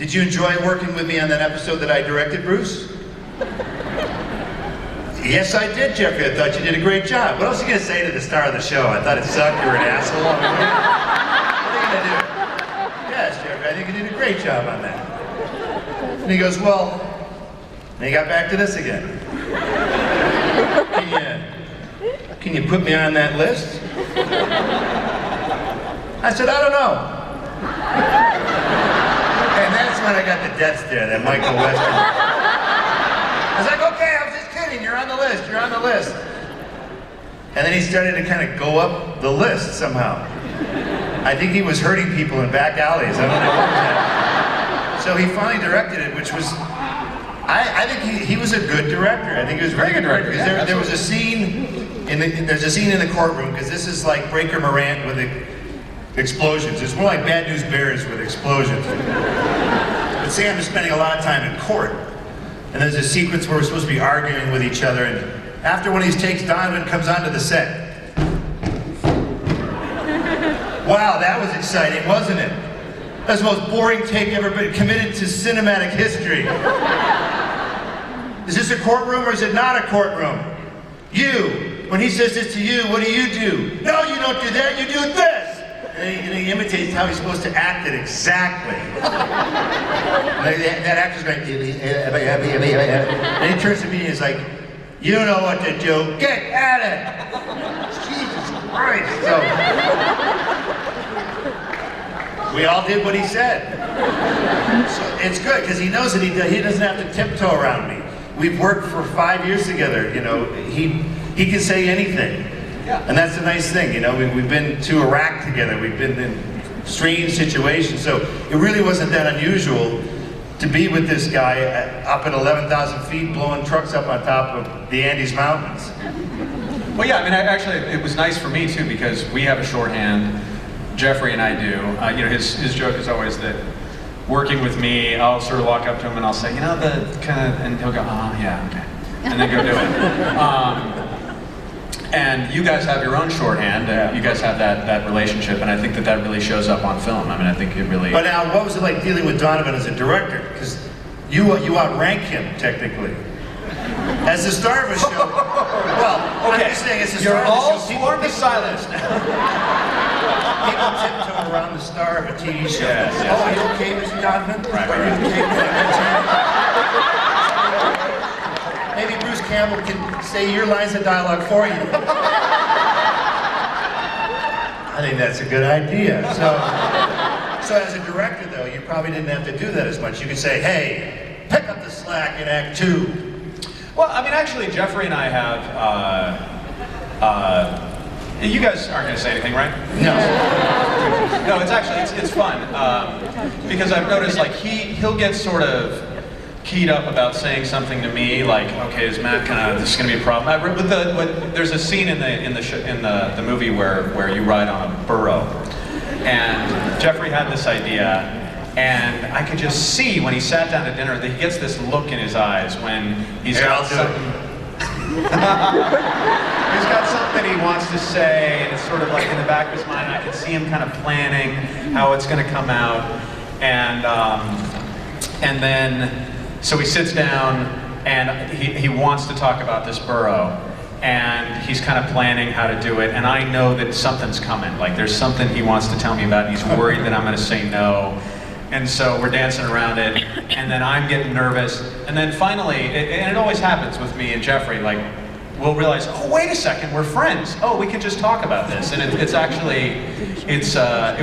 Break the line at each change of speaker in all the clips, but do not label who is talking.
Did you enjoy working with me on that episode that I directed, Bruce? Yes, I did, Jeffrey. I thought you did a great job. What else are you going to say to the star of the show? I thought it sucked. You were an asshole. What are you going to do? Yes, Jeffrey, I think you did a great job on that. And he goes, well, and he got back to this again. Can you put me on that list? I said, I don't know. And that's when I got the death stare, that Michael Western. I was like, okay, I was just kidding, you're on the list, you're on the list. And then he started to kind of go up the list somehow. I think he was hurting people in back alleys, I don't know what was that. So he finally directed it, which was, I think he was a good director. I think he was a very good director. Because there was a scene, there's a scene in the courtroom, because this is like Breaker Morant with the explosions. It's more like Bad News Bears with explosions. But Sam is spending a lot of time in court. And there's a sequence where we're supposed to be arguing with each other, and after one of these takes, Donovan comes onto the set. Wow, that was exciting, wasn't it? That's the most boring take ever been committed to cinematic history. Is this a courtroom or is it not a courtroom? You, when he says this to you, what do? No, you don't do that, you do this! And he imitates how he's supposed to act it exactly. That actor's going, and he turns to me and he's like, you know what to do, get at it! Jesus Christ! So, we all did what he said. So it's good, because he knows that he doesn't have to tiptoe around me. We've worked for 5 years together, you know, he can say anything. Yeah. And that's a nice thing, you know, we've been to Iraq together, we've been in strange situations, so it really wasn't that unusual to be with this guy up at 11,000 feet blowing trucks up on top of the Andes Mountains.
Well, yeah, I mean, actually, it was nice for me too, because we have a shorthand, Jeffrey and I do. You know, his joke is always that working with me, I'll sort of walk up to him and I'll say, you know, the kind of, and he'll go, oh, yeah, okay, and then go do it. And you guys have your own shorthand, and you guys have that relationship, and I think that really shows up on film. I mean, I think it really...
But now, what was it like dealing with Donovan as a director? Because you outrank him, technically. As the star of a show... Well, okay. I'm just saying, as the star of the show...
You're all sworn to silence now.
People tiptoe around the star of a TV show.
Yes.
Oh, are you okay, Mr. Donovan?
Right.
Are you okay? Maybe Bruce Campbell can say your lines of dialogue for you. I think that's a good idea. So as a director, though, you probably didn't have to do that as much. You could say, hey, pick up the slack in Act 2.
Well, I mean, actually, Jeffrey and I have, you guys aren't going to say anything, right?
No.
No, it's actually, it's fun. Because I've noticed, like, he'll get sort of keyed up about saying something to me, like, okay, is Matt this is going to be a problem? There's a scene in the movie where you ride on a burro, and Jeffrey had this idea, and I could just see when he sat down to dinner that he gets this look in his eyes when he's got something. He's got something he wants to say, and it's sort of like in the back of his mind. I can see him kind of planning how it's going to come out, and then. So he sits down and he wants to talk about this burro, and he's kind of planning how to do it, and I know that something's coming, like there's something he wants to tell me about, and he's worried that I'm going to say no, and so we're dancing around it, and then I'm getting nervous, and then finally, and it always happens with me and Jeffrey, like we'll realize, oh wait a second, we're friends, oh we can just talk about this, and it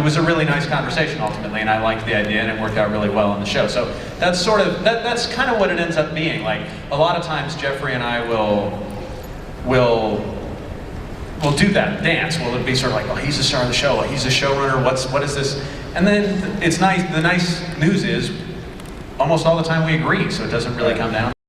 was a really nice conversation ultimately, and I liked the idea, and it worked out really well on the show. So that's sort of that's kind of what it ends up being. Like a lot of times Jeffrey and I will do that dance. Well, it'll be sort of like, oh, he's the star of the show, he's the showrunner, what is this? And then it's nice, the nice news is almost all the time we agree, so it doesn't really come down